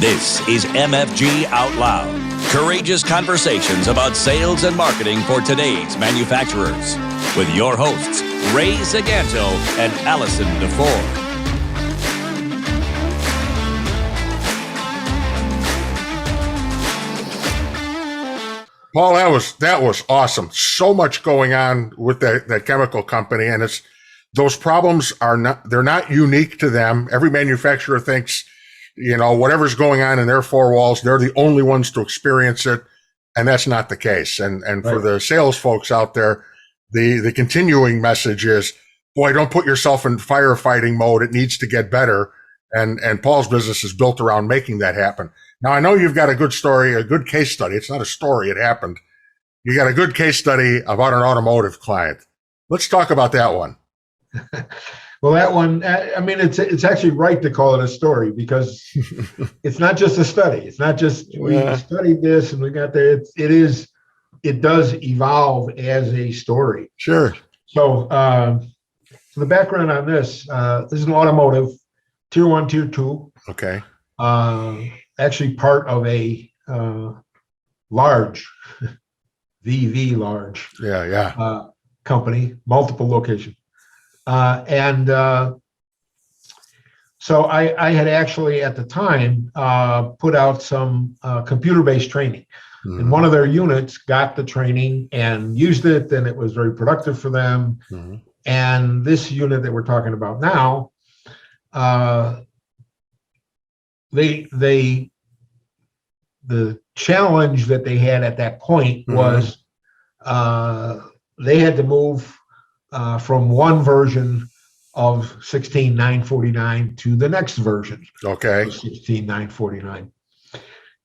This is MFG Out Loud. Courageous conversations about sales and marketing for today's manufacturers. With your hosts, Ray Zaganto and Allison DeFore. Paul, that was awesome. So much going on with that chemical company, and those problems they're not unique to them. Every manufacturer thinks, whatever's going on in their four walls, they're the only ones to experience it, and that's not the case. And right. For the sales folks out there, the continuing message is, boy, don't put yourself in firefighting mode. It needs to get better. And Paul's business is built around making that happen. Now, I know you've got a good story, a good case study. It's not a story. It happened. You got a good case study about an automotive client. Let's talk about that one. Well, that one, I mean, it's actually right to call it a story because it's not just a study. It's not just we studied this and we got there. It does evolve as a story. Sure. So the background on this is an automotive, tier 1, tier 2. Okay. Actually part of a large, large company, multiple locations. So I had actually at the time put out some computer-based training. Mm-hmm. And one of their units got the training and used it, and it was very productive for them. Mm-hmm. And this unit that we're talking about now, the challenge that they had at that point mm-hmm. was they had to move from one version of 16.949 to the next version. Okay. 16.949.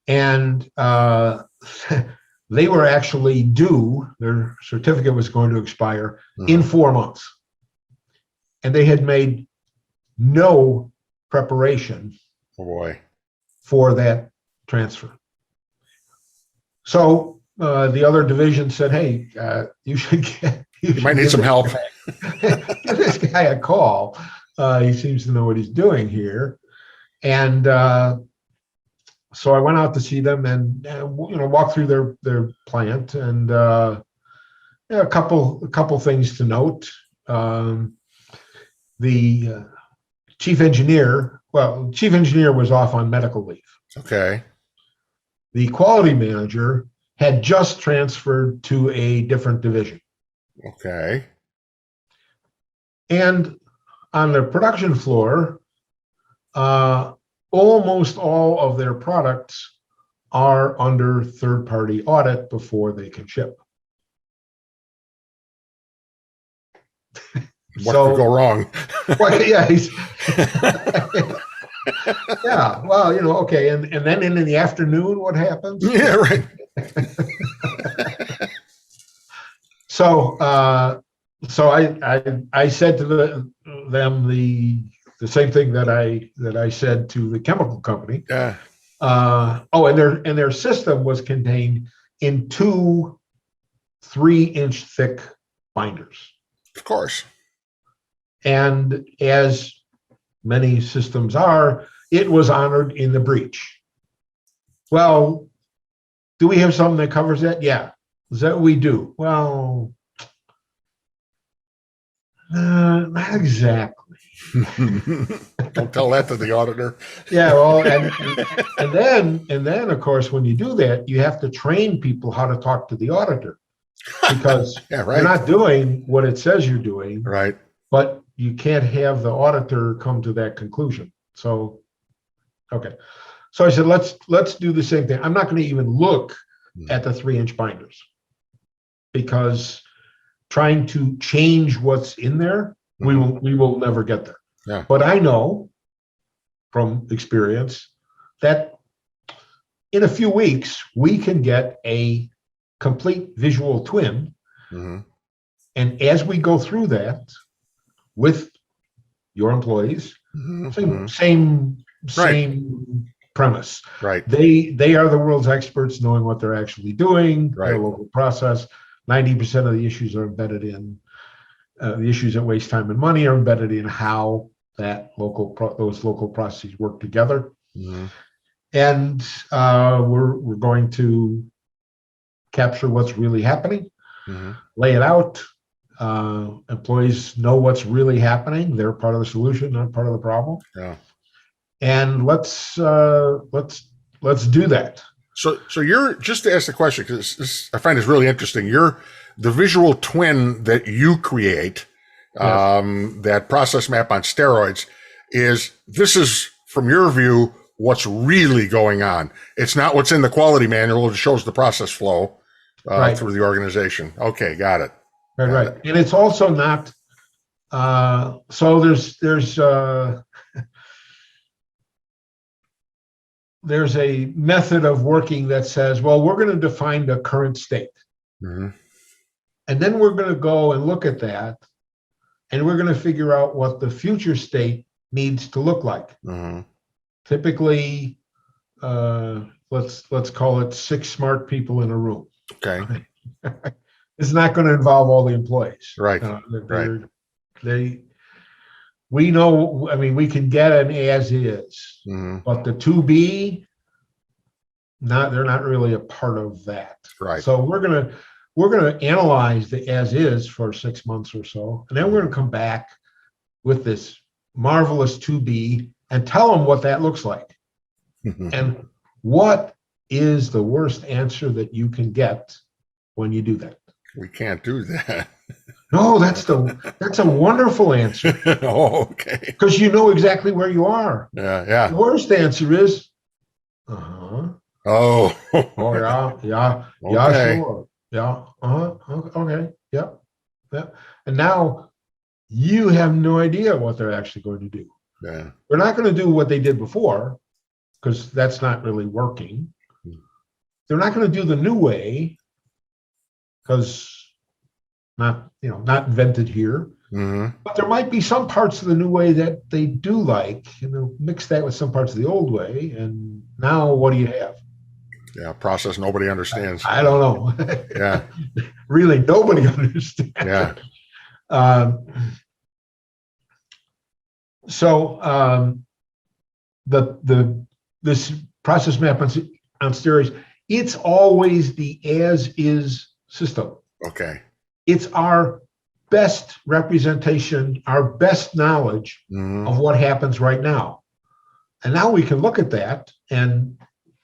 And they were actually due, their certificate was going to expire mm-hmm. in 4 months. And they had made no preparation for that transfer. So the other division said, hey, you might need some help. Give this guy a call. He seems to know what he's doing here. And so I went out to see them and walk through their plant, and a couple things to note. The chief engineer was off on medical leave. Okay. The quality manager had just transferred to a different division. Okay. And on the production floor, almost all of their products are under third-party audit before they can ship. What could go wrong? Well, yeah, yeah. Well, okay. And then in the afternoon, what happens? Yeah, right. So I said to them the same thing that I said to the chemical company. Yeah. And their system was contained in 2 3-inch thick binders. Of course. And as many systems are, it was honored in the breach. Well, do we have something that covers that? Yeah. Is that what we do? Well, not exactly. Don't tell that to the auditor. Yeah, well, and then of course, when you do that, you have to train people how to talk to the auditor, because yeah, right. You're not doing what it says you're doing. Right. But you can't have the auditor come to that conclusion. So, okay. So I said, let's do the same thing. I'm not going to even look at the 3-inch binders, because trying to change what's in there, we will never get there. Yeah. But I know from experience that in a few weeks, we can get a complete visual twin. Mm-hmm. And as we go through that with your employees, mm-hmm. same premise. Right. They are the world's experts, knowing what they're actually doing, right. Their local process. 90% of the issues are embedded in the issues that waste time and money are embedded in how that those local processes work together. Mm-hmm. And we're going to capture what's really happening, lay it out. Employees know what's really happening. They're part of the solution, not part of the problem. Yeah. And let's do that. So you're, just to ask the question, because I find this really interesting. You're the visual twin that you create, that process map on steroids, this is from your view what's really going on. It's not what's in the quality manual. It shows the process flow through the organization. Okay, got it. Right. And it's also not. So there's a method of working that says, well, we're going to define the current state. And then we're going to go and look at that, and we're going to figure out what the future state needs to look like. Typically, let's call it 6 smart people in a room. Okay. It's not going to involve all the employees. Right. We know, I mean, we can get an as is, but the to be, they're not really a part of that. Right. So we're gonna analyze the as is for 6 months or so, and then we're gonna come back with this marvelous to be and tell them what that looks like. And what is the worst answer that you can get when you do that? We can't do that. No, that's a wonderful answer. Oh, okay. Because you know exactly where you are. Yeah. The worst answer is, Oh. Oh, yeah, Okay. sure. Yeah, okay, yeah. And now you have no idea what they're actually going to do. Yeah. They're not going to do what they did before, because that's not really working. They're not going to do the new way, because not invented here. But there might be some parts of the new way that they do like, mix that with some parts of the old way, and now what do you have? Yeah, process nobody understands. I don't know. Yeah. Really, nobody understands. Yeah. This process map on steroids, it's always the as is system. Okay. It's our best representation, our best knowledge of what happens right now. And now we can look at that, and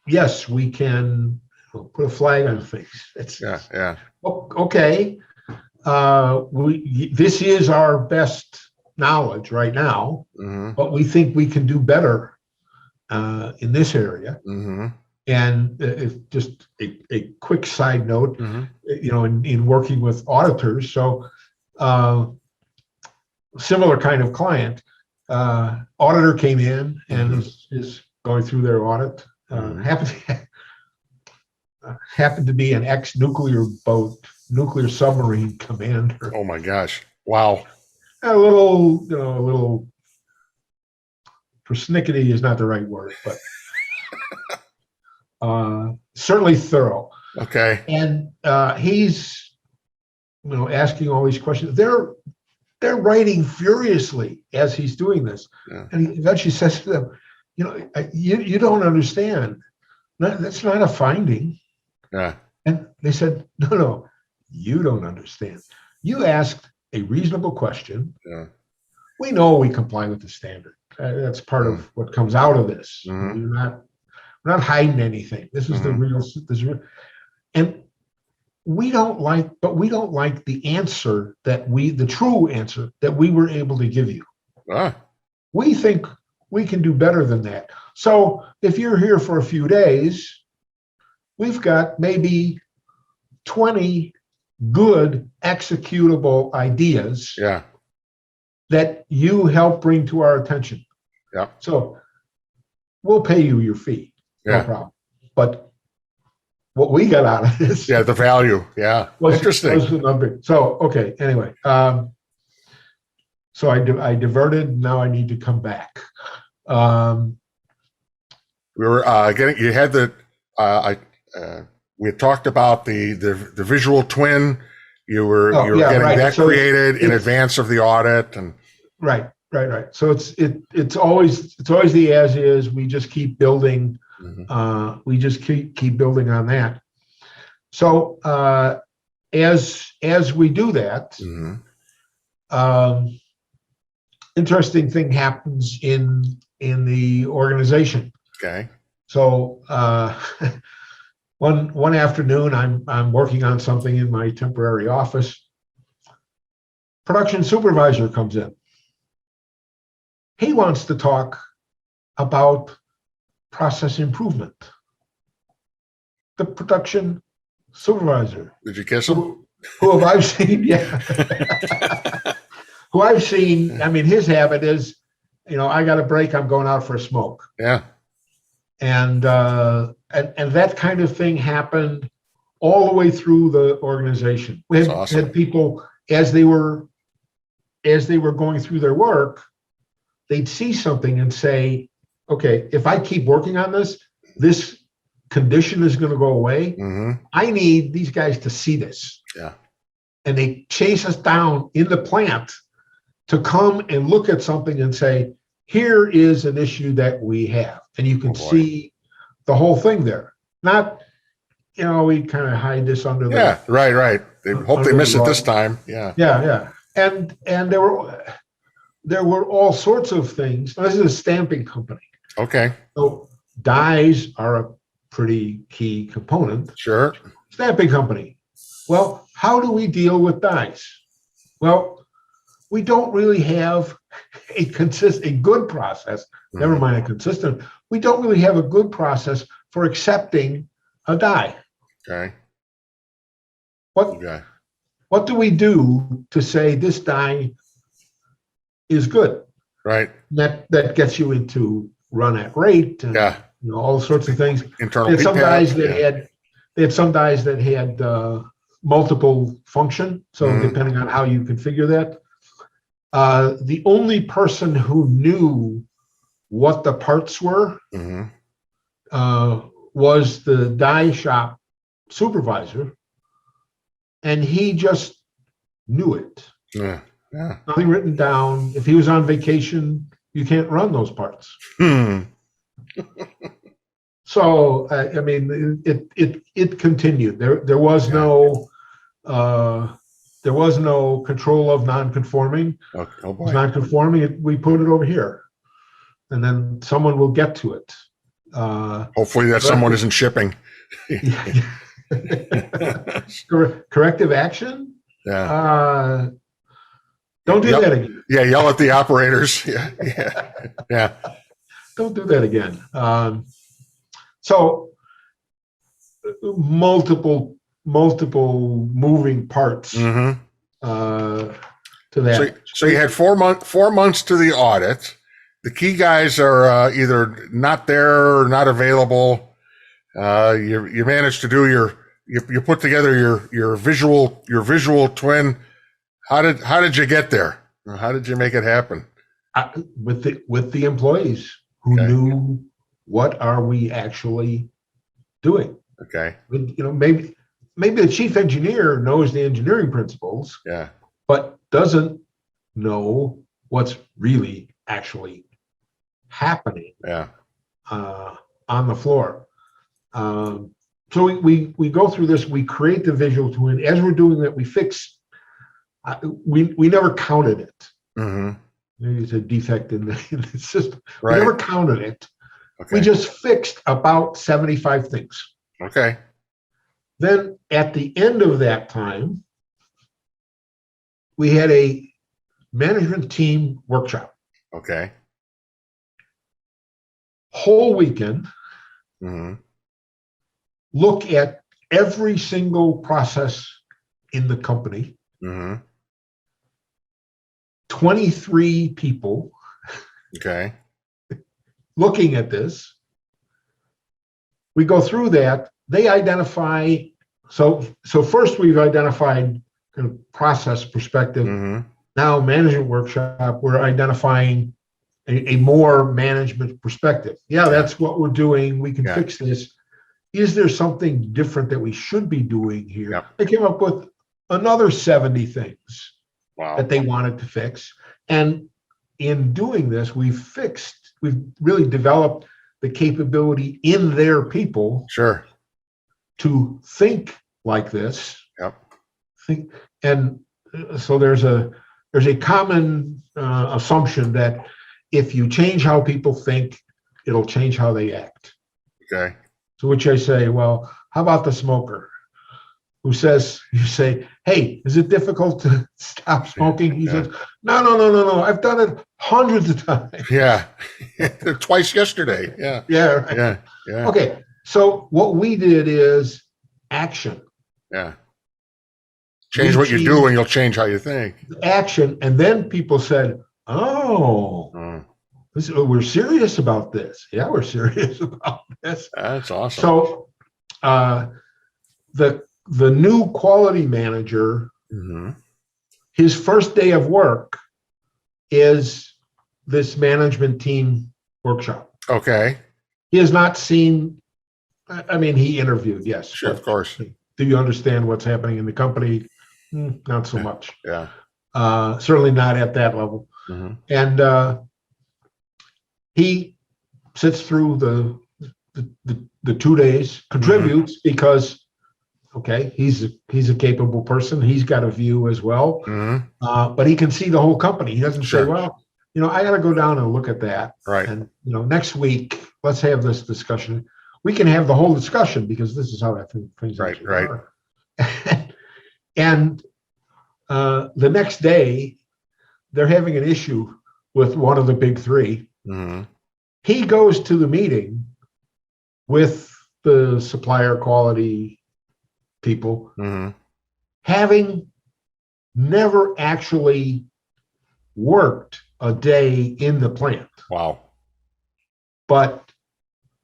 yes, we can put a flag on things. Yeah. Okay. This is our best knowledge right now, but we think we can do better in this area. And if just a quick side note, in working with auditors, so similar kind of client, auditor came in and is going through their audit. Happened to be an ex-nuclear submarine commander. Oh my gosh! Wow. A little persnickety is not the right word, but certainly thorough. Okay. And he's asking all these questions. They're writing furiously as he's doing this. Yeah. And he eventually says to them, you don't understand. That's not a finding. Yeah. And they said, no, you don't understand. You asked a reasonable question. Yeah. We know we comply with the standard. That's part of what comes out of this. We're not hiding anything. This is the real. And we don't like the answer the true answer that we were able to give you. We think we can do better than that. So if you're here for a few days, we've got maybe 20 good executable ideas that you help bring to our attention. Yeah. So we'll pay you your fee. No problem. But what we got out of this. Yeah, the value. Yeah. Interesting. Was the number. So, okay. Anyway. So I diverted. Now I need to come back. We were you had we had talked about the visual twin. You were getting that created in advance of the audit, and right. So it's always the as is. We just keep building We just keep building on that. So as we do that, interesting thing happens in the organization. Okay. So one afternoon, I'm working on something in my temporary office. Production supervisor comes in. He wants to talk about process improvement. The production supervisor. Did you kiss him? Who have I seen? Yeah. Who I've seen, I mean, his habit is, I got a break, I'm going out for a smoke. Yeah. And that kind of thing happened all the way through the organization. We had people, as they were going through their work, they'd see something and say, okay, if I keep working on this condition is going to go away. I need these guys to see this. Yeah. And they chase us down in the plant to come and look at something and say, here is an issue that we have. And you can see the whole thing there. Not, we kind of hide this under the... Yeah, right. They hope they miss it this time. Yeah. Yeah. And there were all sorts of things. This is a stamping company. Okay. So dies are a pretty key component. Sure. Stamping company. Well, how do we deal with dies? Well, we don't really have a good process. Never mind a consistent. We don't really have a good process for accepting a die. Okay. What do we do to say this die is good? Right. That gets you into run at rate and all sorts of things. Internal. They had some dies that had multiple function. So depending on how you configure that, the only person who knew what the parts were was the die shop supervisor, and he just knew it. Yeah. Nothing written down. If he was on vacation, you can't run those parts. So I mean, it continued. There was no control of non-conforming. Oh boy. It's non-conforming. We put it over here, and then someone will get to it. Hopefully that someone isn't shipping. Corrective action. Yeah. Don't do that again. Yeah, yell at the operators. Yeah. Don't do that again. So multiple moving parts to that. So you had 4 months to the audit. The key guys are either not there or not available. You managed to do you put together your visual twin. How did you get there? How did you make it happen? With the employees who knew what are we actually doing. Okay. Maybe the chief engineer knows the engineering principles. Yeah. But doesn't know what's really actually happening. Yeah. On the floor. So we go through this. We create the visual twin. As we're doing that, we fix. We never counted it. Maybe it's a defect in the system. Right. We never counted it. Okay. We just fixed about 75 things. Okay. Then at the end of that time, we had a management team workshop. Okay. Whole weekend. Look at every single process in the company. 23 people. Okay. Looking at this. We go through that. They identify. So first we've identified kind of process perspective. Now management workshop, we're identifying a more management perspective. Yeah, that's what we're doing. We can fix this. Is there something different that we should be doing here? Yep. They came up with another 70 things that they wanted to fix. And in doing this, we've really developed the capability in their people Sure. to think like this. Yep. And so there's a common assumption that if you change how people think, it'll change how they act. Okay. To which I say, well, how about the smoker who says, you say, hey, is it difficult to stop smoking? He says, no. I've done it hundreds of times. Yeah. Twice yesterday. Yeah. Yeah. Right. Yeah. Okay. So what we did is action. Yeah. Change what you do and you'll change how you think. Action. And then people said, oh, we're serious about this. Yeah, we're serious about this. That's awesome. So the new quality manager, his first day of work is this management team workshop. Okay. He has not seen, I mean, he interviewed, yes. Sure, of course. Do you understand what's happening in the company? Not so much. Yeah. Certainly not at that level. And he sits through the 2 days, contributes because, okay, he's a capable person. He's got a view as well, but he can see the whole company. He doesn't say, well, I got to go down and look at that. Right. And, next week, let's have this discussion. We can have the whole discussion because this is how I think things right. are. And the next day, they're having an issue with one of the big three. He goes to the meeting with the supplier quality people, having never actually worked a day in the plant. Wow. But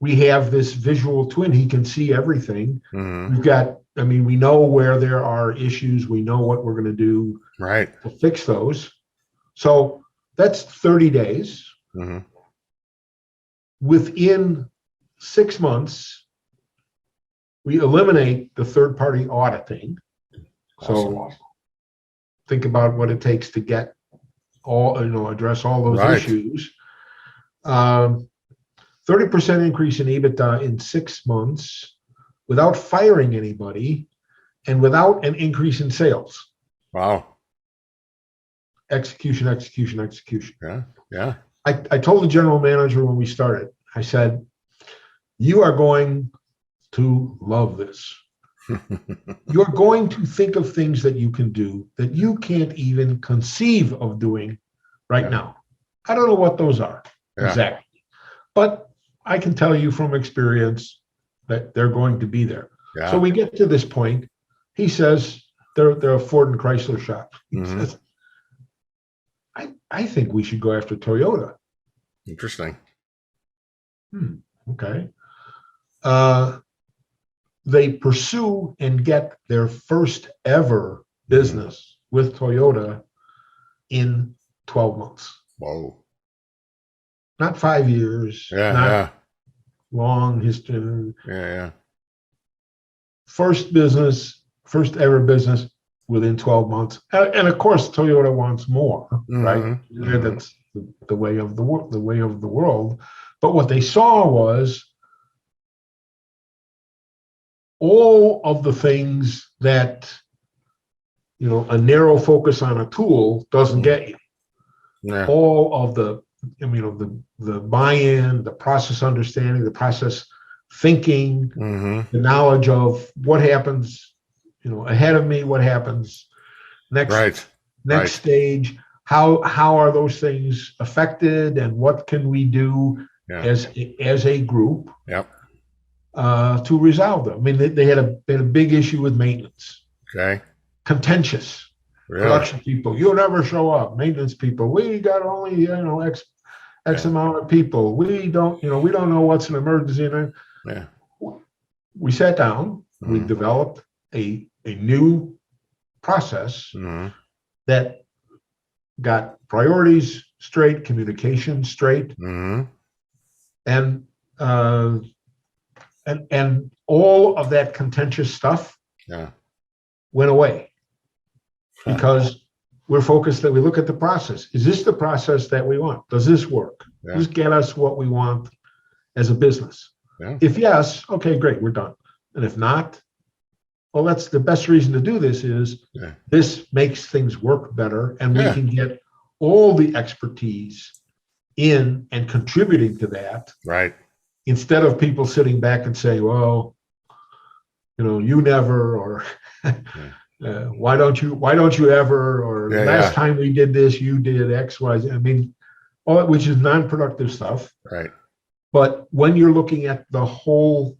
we have this visual twin. He can see everything. We've got, we know where there are issues. We know what we're going to do to fix those. So that's 30 days. Within 6 months, we eliminate the third-party auditing. So think about what it takes to get address all those issues. 30% increase in EBITDA in 6 months without firing anybody and without an increase in sales. Wow. Execution. Yeah. I told the general manager when we started, I said, you are going to love this. You're going to think of things that you can do that you can't even conceive of doing right now. I don't know what those are exactly, but I can tell you from experience that they're going to be there. Yeah. So we get to this point. He says they're a Ford and Chrysler shop. He says, I think we should go after Toyota. Interesting. Okay. They pursue and get their first ever business with Toyota in 12 months. Whoa. Not 5 years. Not long history. Yeah. First ever business within 12 months. And of course, Toyota wants more, right? That's the way of the world. But what they saw was all of the things that a narrow focus on a tool doesn't get you. Yeah. All of the buy-in, the process understanding, the process thinking, the knowledge of what happens, ahead of me, what happens next stage, how are those things affected, and what can we do as a group to resolve them. They had a big issue with maintenance. Okay. Contentious. Production people, you'll never show up. Maintenance people, we got only X amount of people. We don't know what's an emergency. We sat down. We developed a new process that got priorities straight, communication straight, and all of that contentious stuff went away. Because we're focused that we look at the process. Is this the process that we want? Does this work? Does this get us what we want? as a business? Yeah. If yes, okay, great, we're done. And if not, well, that's the best reason to do this is this makes things work better, and we can get all the expertise in and contributing to that. Right. Instead of people sitting back and say, well, you never, or why don't you ever, or last time we did this, you did X, Y, Z. I mean, all which is non-productive stuff. Right. But when you're looking at the whole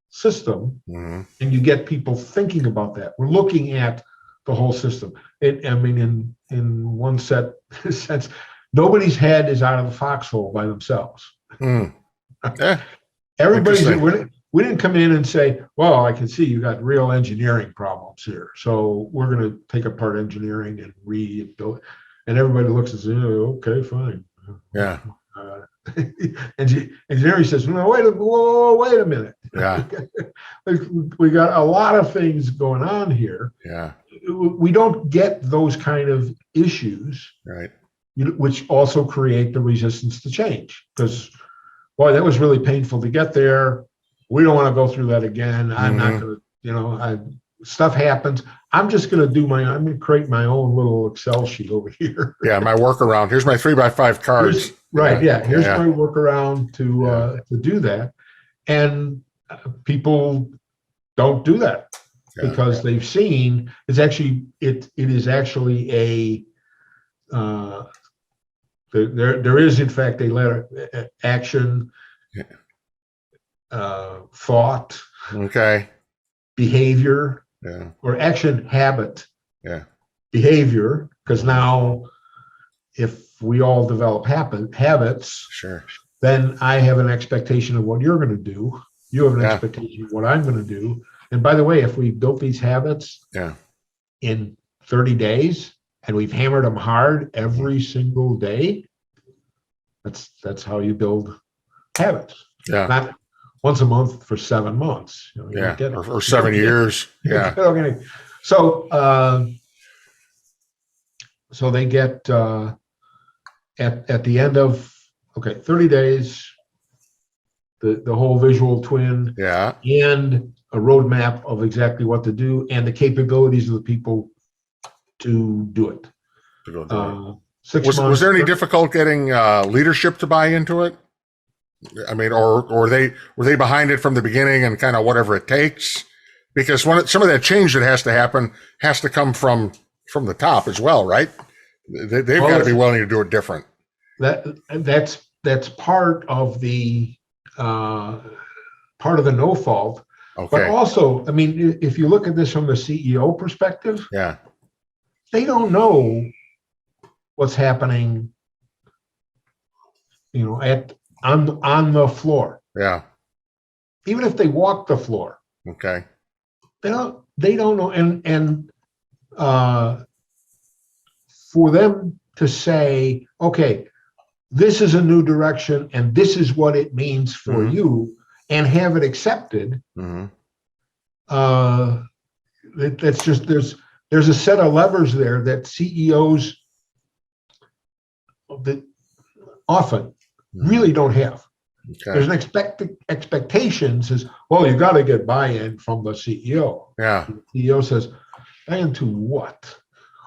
system, and you get people thinking about that, we're looking at the whole system. In one sense, nobody's head is out of the foxhole by themselves. Yeah. Everybody's. We didn't come in and say, well, I can see you got real engineering problems here, so we're going to take apart engineering and rebuild. And everybody looks and says, okay, fine. Yeah. Engineering says, no, wait a minute. Yeah. We got a lot of things going on here. Yeah. We don't get those kind of issues, right? Which also create the resistance to change. Because, boy, that was really painful to get there. We don't want to go through that again. I'm not going to, stuff happens. I'm just going to I'm going to create my own little Excel sheet over here. Yeah, my workaround. Here's my 3x5 cards. Here's my workaround to do that. And people don't do that because they've seen it is actually a there is in fact a letter action, thought, behavior, or action, habit, behavior. Because now, if we all develop habits, then I have an expectation of what you're going to do. You have an expectation of what I'm going to do. And by the way, if we built these habits in 30 days and we've hammered them hard every single day, that's how you build habits. Yeah. Not once a month for 7 months. Or 7 years. Yeah. So they get at the end of 30 days, the whole visual twin, and a roadmap of exactly what to do and the capabilities of the people to do it. 6 months. Was there any difficult getting leadership to buy into it? I mean, or were they behind it from the beginning and kind of whatever it takes? Because some of that change that has to happen has to come from the top as well, right? They've got to be willing to do it different. That's part of the no fault. Okay. But also, I mean, if you look at this from the CEO perspective, they don't know what's happening, on the floor. Yeah. Even if they walk the floor. Okay. They don't know. And for them to say, okay, this is a new direction and this is what it means for you, and have it accepted. That's just, there's a set of levers there that CEOs that often really don't have. There's an expectation says, well, you got to get buy-in from the CEO. Yeah. The CEO says, buy-in to what?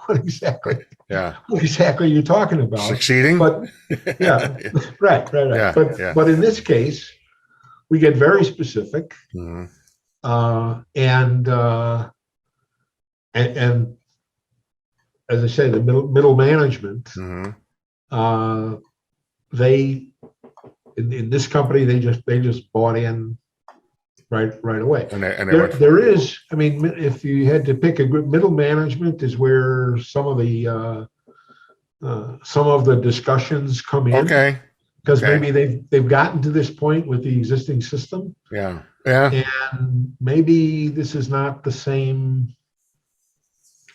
What exactly? Yeah. What exactly are you talking about? Succeeding? But right. Yeah, but in this case, we get very specific, and as I say, the middle management, they in this company they just bought in right away. And there is, I mean, if you had to pick a good middle management, is where some of the discussions come in. Okay. Because maybe they've gotten to this point with the existing system. Yeah. Yeah. And maybe this is not the same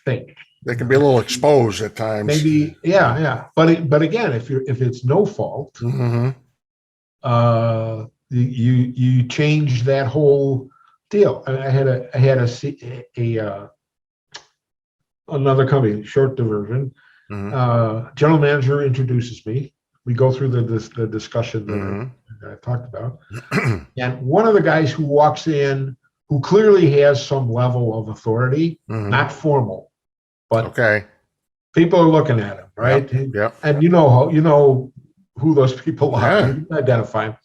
thing. They can be a little exposed at times. Maybe, yeah. But again, if it's no fault, you change that whole deal. I had another company, short diversion. General manager introduces me. We go through the discussion that I've talked about. And one of the guys who walks in, who clearly has some level of authority, not formal, but Okay. people are looking at him, right? Yep. And you know who those people are. Yeah. You can identify him.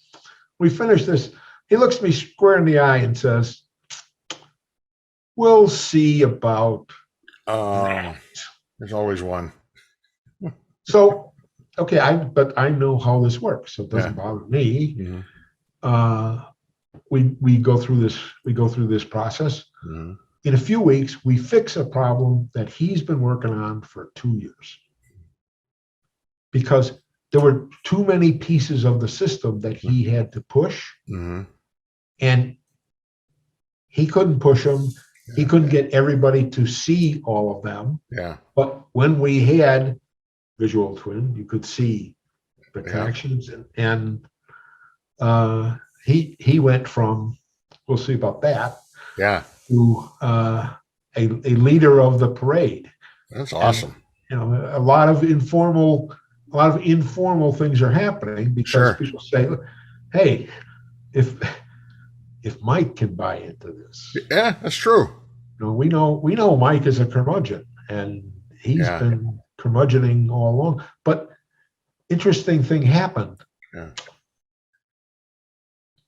We finish this. He looks me square in the eye and says, "We'll see about that." There's always one. So, okay, but I know how this works, so it doesn't bother me. We go through this. We go through this process. In a few weeks, we fix a problem that he's been working on for 2 years because there were too many pieces of the system that he had to push, and he couldn't push them. He couldn't get everybody to see all of them. Yeah. But when we had Visual Twin, you could see the connections, and he went from, we'll see about that, to a leader of the parade. That's awesome. And, a lot of informal things are happening because people say, "Hey, if Mike can buy into this." Yeah, that's true. We know Mike is a curmudgeon, and he's been curmudgeoning all along. But interesting thing happened. Yeah.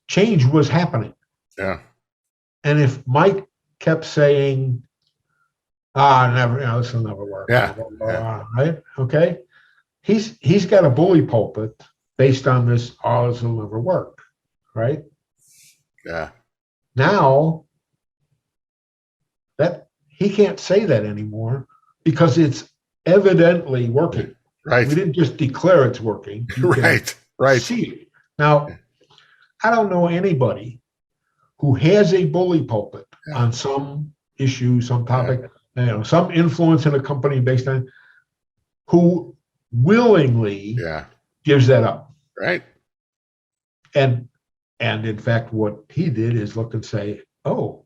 Change was happening. Yeah. And if Mike kept saying, never, this will never work. Yeah. Blah, blah, blah, right? Okay. He's got a bully pulpit based on this, this will never work. Right? Yeah. Now that he can't say that anymore because it's evidently working. Right. We didn't just declare it's working. You can Right. see it. Now, I don't know anybody who has a bully pulpit on some issue, some topic, some influence in a company based on, who willingly gives that up. Right. And in fact, what he did is look and say, "Oh,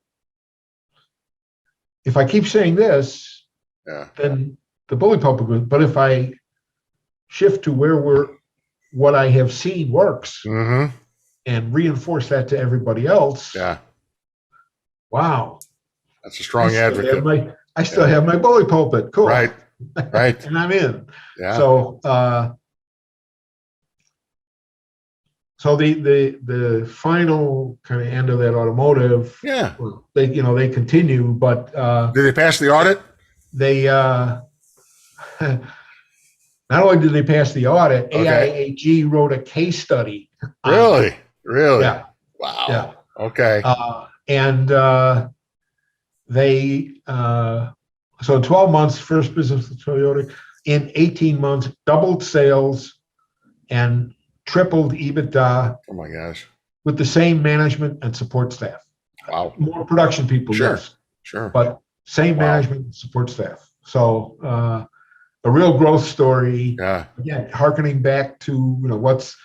if I keep saying this, then the bully pulpit goes. But if I shift to what I have seen works and reinforce that to everybody else, wow, that's a strong advocate. I still have my bully pulpit. Cool. Right. And I'm in. Yeah. So the final kind of end of that automotive, they continue, but did they pass the audit? They not only did they pass the audit, AIAG wrote a case study. Really? Yeah. Wow. Yeah. Okay. And they so in 12 months, first business with Toyota. In 18 months, doubled sales and tripled EBITDA. Oh my gosh. With the same management and support staff. Wow. More production people, yes. Sure. But same management and support staff. So a real growth story. Yeah. Again, hearkening back to what's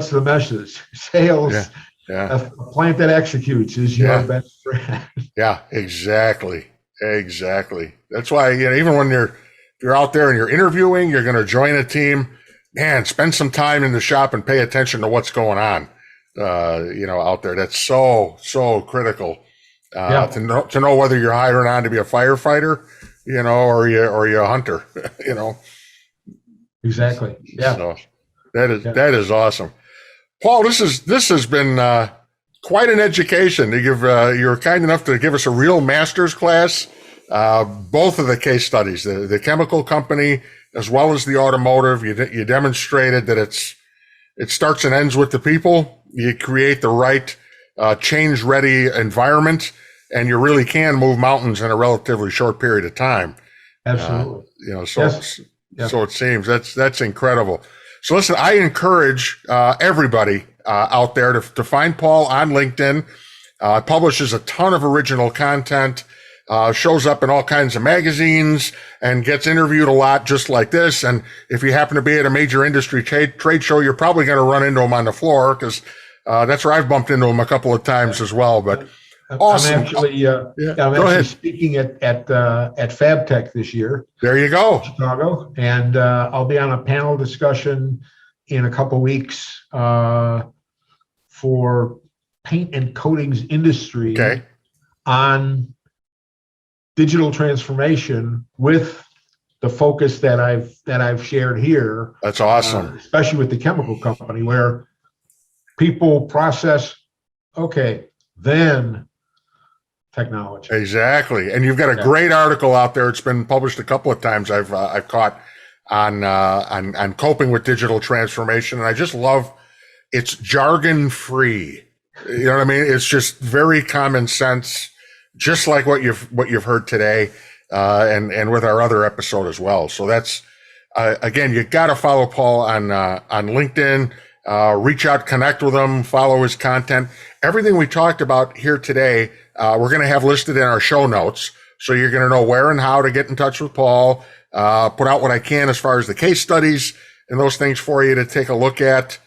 the message? Sales. Yeah. A plant that executes is your best friend. Yeah, exactly. That's why even when you're out there and you're interviewing, you're going to join a team. Man, spend some time in the shop and pay attention to what's going on. Out there. That's so critical. To know whether you're hiring on to be a firefighter, or you're a hunter, Exactly. Yeah. So that is awesome. Paul, this has been quite an education. You're kind enough to give us a real master's class. Both of the case studies, the chemical company as well as the automotive, you demonstrated that it starts and ends with the people. You create the right change-ready environment, and you really can move mountains in a relatively short period of time. Absolutely. So it seems that's incredible. So listen, I encourage everybody out there to find Paul on LinkedIn. Publishes a ton of original content, shows up in all kinds of magazines, and gets interviewed a lot just like this. And if you happen to be at a major industry trade show, you're probably going to run into him on the floor, because that's where I've bumped into him a couple of times as well. But awesome. I'm actually speaking at FabTech this year. There you go. Chicago. And I'll be on a panel discussion in a couple weeks for paint and coatings industry Okay. on digital transformation with the focus that I've shared here. That's awesome. Especially with the chemical company, where people process, okay, then technology. Exactly. And you've got a great article out there. It's been published a couple of times. I've caught on coping with digital transformation, and I just love it's jargon free. You know what I mean? It's just very common sense, just like what you've heard today, and with our other episode as well. So that's again, you got to follow Paul on LinkedIn. Reach out, connect with him, follow his content. Everything we talked about here today, we're going to have listed in our show notes. So you're going to know where and how to get in touch with Paul, put out what I can as far as the case studies and those things for you to take a look at.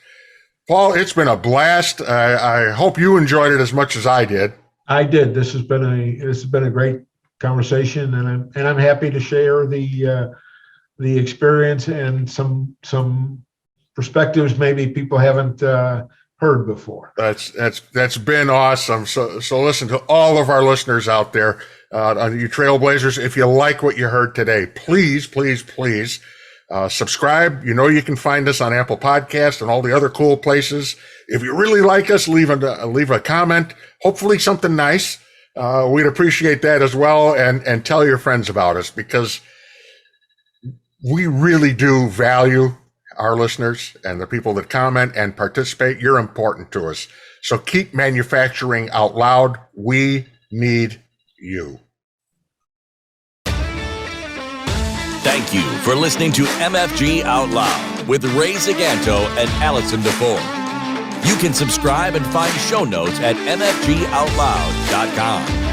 Paul, it's been a blast. I hope you enjoyed it as much as I did. I did. This has been a great conversation, and I'm happy to share the experience and some perspectives maybe people haven't heard before. That's been awesome. So listen to all of our listeners out there, you trailblazers. If you like what you heard today, please subscribe. You can find us on Apple Podcasts and all the other cool places. If you really like us, leave a comment. Hopefully something nice. We'd appreciate that as well, and tell your friends about us, because we really do value our listeners and the people that comment and participate. You're important to us. So keep manufacturing out loud. We need you. Thank you for listening to MFG Out Loud with Ray Zaganto and Allison DeFore. You can subscribe and find show notes at mfgoutloud.com.